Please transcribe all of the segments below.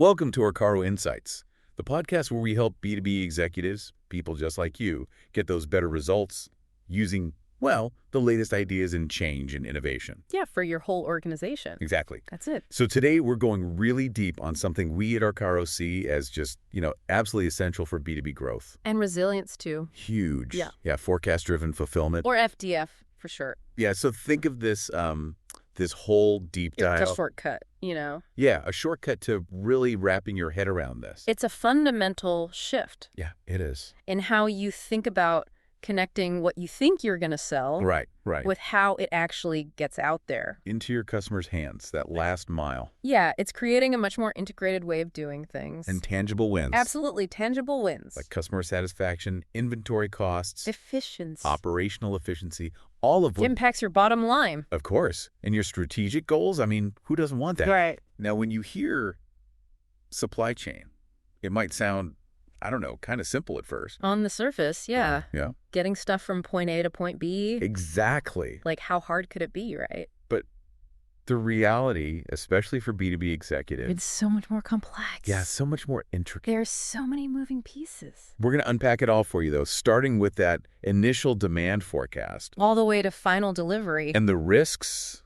Welcome to Arkaro Insights, the podcast where we help B2B executives, people just like you, get those better results using, well, the latest ideas in change and innovation. Yeah, for your whole organization. Exactly. That's it. So today we're going really deep on something we at Arkaro see as just, absolutely essential for B2B growth. And resilience, too. Huge. Yeah. Yeah, forecast-driven fulfillment. Or FDF, for sure. Yeah, so think of this this whole deep dive. It's a shortcut, Yeah, a shortcut to really wrapping your head around this. It's a fundamental shift Yeah, it is. in how you think about connecting what you think you're going to sell Right. with how it actually gets out there. Into your customer's hands, that last mile. Yeah, it's creating a much more integrated way of doing things. And tangible wins. Absolutely, tangible wins. Like customer satisfaction, inventory costs, Efficiency. operational efficiency, all of It what... impacts your bottom line. Of course. And your strategic goals, who doesn't want that? Right. Now, when you hear supply chain, it might sound, kind of simple at first. On the surface, yeah. Yeah. Getting stuff from point A to point B. Exactly. Like, how hard could it be, right? But the reality, especially for B2B executives... It's so much more complex. Yeah, so much more intricate. There's so many moving pieces. We're going to unpack it all for you, though, starting with that initial demand forecast. All the way to final delivery. And the risks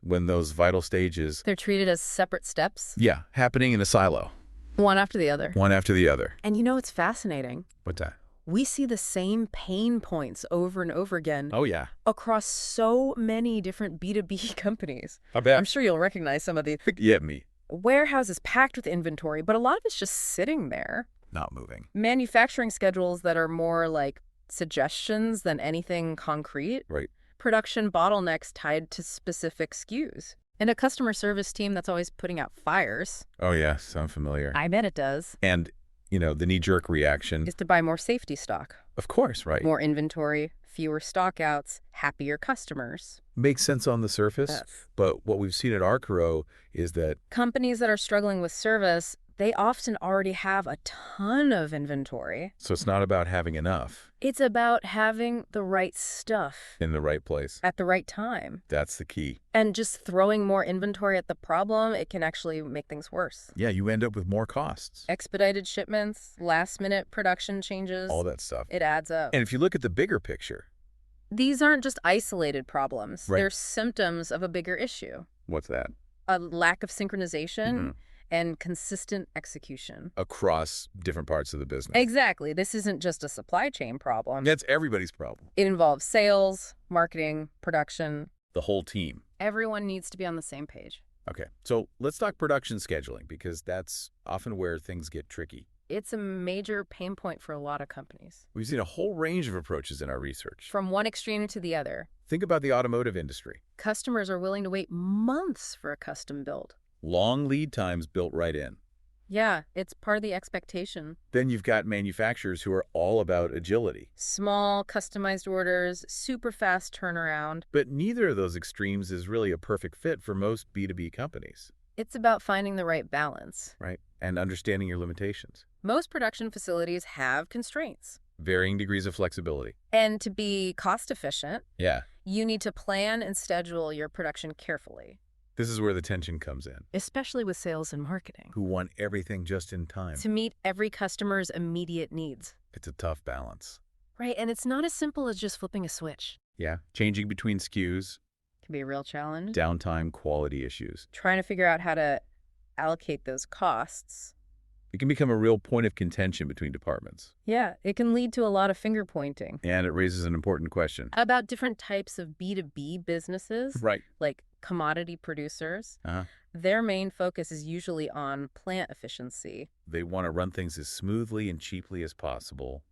when those vital stages... They're treated as separate steps. Yeah, happening in a silo. One after the other. One after the other. And it's fascinating. What's that? We see the same pain points over and over again. Oh, yeah. Across so many different B2B companies. I bet. I'm sure you'll recognize some of these. Yeah, me. Warehouses packed with inventory, but a lot of it's just sitting there. Not moving. Manufacturing schedules that are more like suggestions than anything concrete. Right. Production bottlenecks tied to specific SKUs. And a customer service team that's always putting out fires. Oh, yes. I'm familiar. I bet it does. And, the knee-jerk reaction... Is to buy more safety stock. Of course, right. More inventory, fewer stockouts, happier customers. Makes sense on the surface, Yes. but what we've seen at Arkaro is that... Companies that are struggling with service, they often already have a ton of inventory. So it's not about having enough. It's about having the right stuff. In the right place. At the right time. That's the key. And just throwing more inventory at the problem, it can actually make things worse. Yeah, you end up with more costs. Expedited shipments, last-minute production changes. All that stuff. It adds up. And if you look at the bigger picture... These aren't just isolated problems. Right. They're symptoms of a bigger issue. What's that? A lack of synchronization. Mm-hmm. And consistent execution. Across different parts of the business. Exactly. This isn't just a supply chain problem. That's everybody's problem. It involves sales, marketing, production. The whole team. Everyone needs to be on the same page. Okay, so let's talk production scheduling, because that's often where things get tricky. It's a major pain point for a lot of companies. We've seen a whole range of approaches in our research. From one extreme to the other. Think about the automotive industry. Customers are willing to wait months for a custom build. Long lead times built right in. Yeah, it's part of the expectation. Then you've got manufacturers who are all about agility. Small, customized orders, super fast turnaround. But neither of those extremes is really a perfect fit for most B2B companies. It's about finding the right balance. Right, and understanding your limitations. Most production facilities have constraints. Varying degrees of flexibility. And to be cost efficient, Yeah. you need to plan and schedule your production carefully. This is where the tension comes in. Especially with sales and marketing. Who want everything just in time. To meet every customer's immediate needs. It's a tough balance. Right, and it's not as simple as just flipping a switch. Yeah, changing between SKUs. Can be a real challenge. Downtime, quality issues. Trying to figure out how to allocate those costs. It can become a real point of contention between departments. Yeah, it can lead to a lot of finger pointing. And it raises an important question. About different types of B2B businesses. Right. Like commodity producers. Uh-huh. Their main focus is usually on plant efficiency. They want to run things as smoothly and cheaply as possible.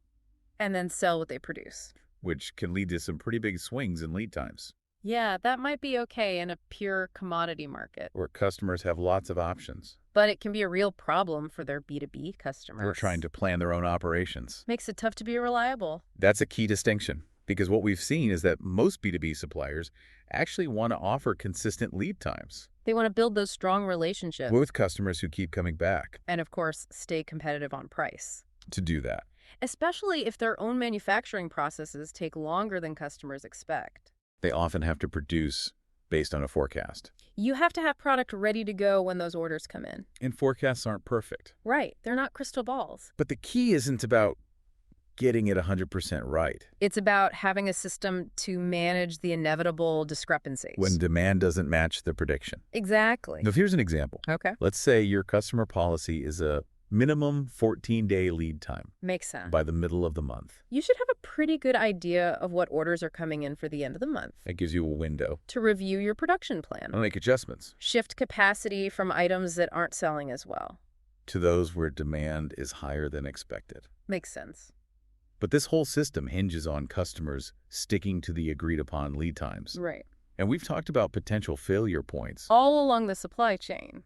And then sell what they produce. Which can lead to some pretty big swings in lead times. Yeah, that might be okay in a pure commodity market. Where customers have lots of options. But it can be a real problem for their B2B customers. Who are trying to plan their own operations. Makes it tough to be reliable. That's a key distinction. Because what we've seen is that most B2B suppliers actually want to offer consistent lead times. They want to build those strong relationships. With customers who keep coming back. And of course, stay competitive on price. To do that. Especially if their own manufacturing processes take longer than customers expect. They often have to produce based on a forecast. You have to have product ready to go when those orders come in. And forecasts aren't perfect. Right. They're not crystal balls. But the key isn't about getting it 100% right. It's about having a system to manage the inevitable discrepancies. When demand doesn't match the prediction. Exactly. Now, here's an example. Okay. Let's say your customer policy is a minimum 14-day lead time Makes sense. by the middle of the month. You should have a pretty good idea of what orders are coming in for the end of the month. That gives you a window To review your production plan. to make adjustments Shift capacity from items that aren't selling as well. to those where demand is higher than expected. Makes sense. But this whole system hinges on customers sticking to the agreed-upon lead times. Right. And we've talked about potential failure points. All along the supply chain.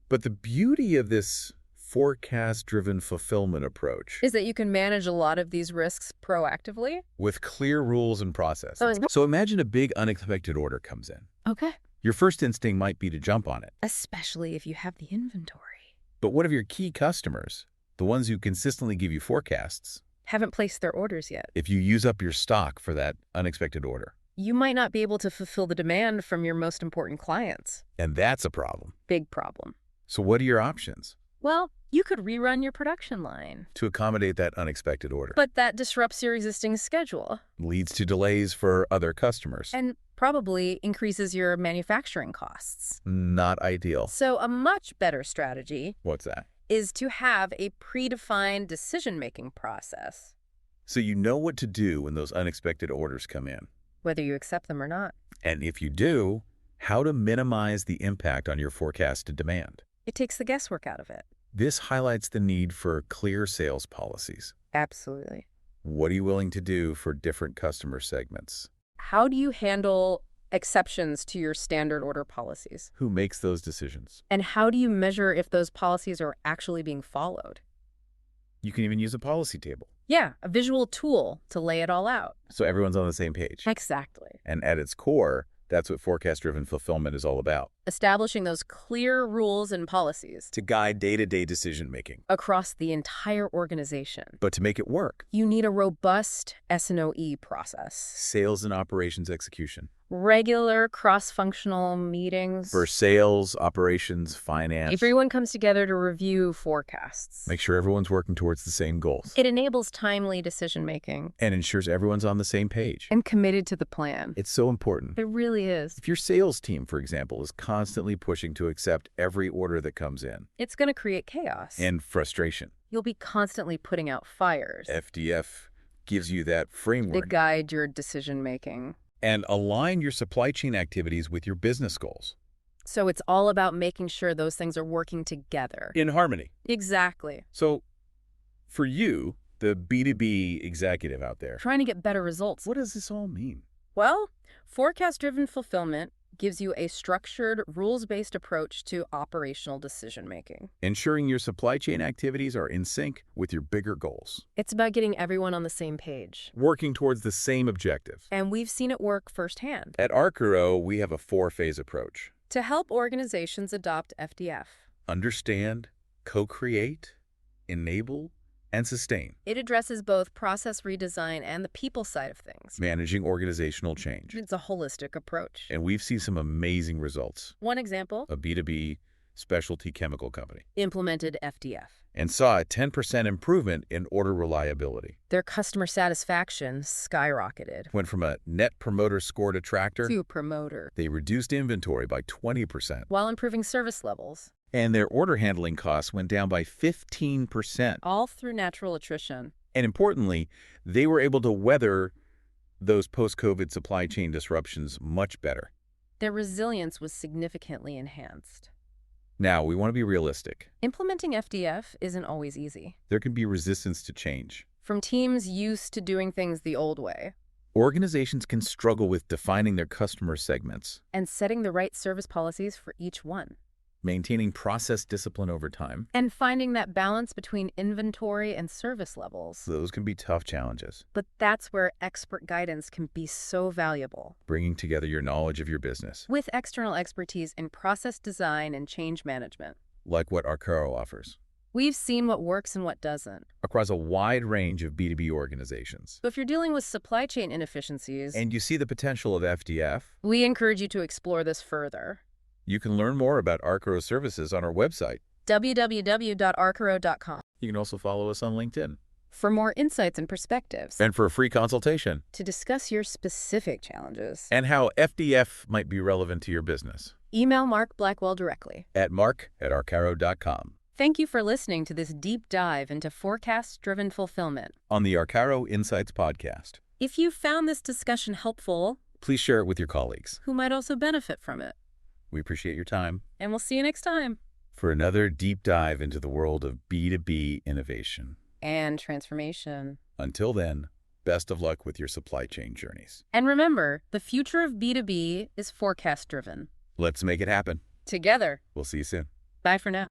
But the beauty of this forecast-driven fulfillment approach Is that you can manage a lot of these risks proactively? with clear rules and processes. Oh, So imagine a big unexpected order comes in. Okay. Your first instinct might be to jump on it. Especially if you have the inventory. But what if your key customers, the ones who consistently give you forecasts, Haven't placed their orders yet. if you use up your stock for that unexpected order? You might not be able to fulfill the demand from your most important clients. And that's a problem. Big problem. So what are your options Well, you could rerun your production line. to accommodate that unexpected order? But that disrupts your existing schedule Leads to delays for other customers. and probably increases your manufacturing costs. Not ideal. So a much better strategy What's that? is to have a predefined decision-making process, So you know what to do when those unexpected orders come in. whether you accept them or not. And if you do, how to minimize the impact on your forecasted demand. It takes the guesswork out of it. This highlights the need for clear sales policies. Absolutely. What are you willing to do for different customer segments? How do you handle exceptions to your standard order policies? Who makes those decisions? And how do you measure if those policies are actually being followed? You can even use a policy table, Yeah, a visual tool to lay it all out. so everyone's on the same page. Exactly. And at its core, that's what forecast-driven fulfillment is all about. Establishing those clear rules and policies To guide day-to-day decision-making. across the entire organization. But to make it work, You need a robust S&OE process. sales and operations execution. Regular cross-functional meetings. For sales, operations, finance. Everyone comes together to review forecasts. Make sure everyone's working towards the same goals. It enables timely decision-making And ensures everyone's on the same page. and committed to the plan. It's so important. It really is. If your sales team, for example, is constantly pushing to accept every order that comes in, It's going to create chaos. and frustration, You'll be constantly putting out fires FDF gives you that that framework. guide your decision-making. And align your supply chain activities with your business goals. So it's all about making sure those things are working together. In harmony. Exactly. So for you, the B2B executive out there, Trying to get better results. what does this all mean? Well, forecast-driven fulfillment gives you a structured, rules-based approach to operational decision-making. Ensuring your supply chain activities are in sync with your bigger goals. It's about getting everyone on the same page. Working towards the same objective. And we've seen it work firsthand. At Arkaro, we have a 4-phase approach. To help organizations adopt FDF, Understand, co-create, enable, and sustain. it addresses both process redesign and the people side of things. Managing organizational change. It's a holistic approach. And we've seen some amazing results. One example, A B2B specialty chemical company. implemented FDF. And saw a 10% improvement in order reliability. Their customer satisfaction skyrocketed. Went from a net promoter score detractor. To promoter, They reduced inventory by 20%. while improving service levels, And their order handling costs went down by 15%. all through natural attrition. And importantly, they were able to weather those post-COVID supply chain disruptions much better. Their resilience was significantly enhanced. Now, we want to be realistic. Implementing FDF isn't always easy. There can be resistance to change. From teams used to doing things the old way Organizations can struggle with defining their customer segments, and setting the right service policies for each one, maintaining process discipline over time. and finding that balance between inventory and service levels. Those can be tough challenges. But that's where expert guidance can be so valuable. Bringing together your knowledge of your business, With external expertise in process design and change management. like what Arkaro offers. We've seen what works and what doesn't. across a wide range of B2B organizations. So if you're dealing with supply chain inefficiencies, And you see the potential of FDF, we encourage you to explore this further. you can learn more about Arkaro services on our website. www.arkaro.com. You can also follow us on LinkedIn. For more insights and perspectives, And for a free consultation, to discuss your specific challenges, and how FDF might be relevant to your business, email Mark Blackwell directly. at mark@arkaro.com. Thank you for listening to this deep dive into forecast-driven fulfillment. On the Arkaro Insights podcast. If you found this discussion helpful, Please share it with your colleagues. who might also benefit from it. We appreciate your time And we'll see you next time. for another deep dive into the world of B2B innovation. And transformation. Until then, best of luck with your supply chain journeys. And remember, the future of B2B is forecast-driven. Let's make it happen. Together. We'll see you soon. Bye for now.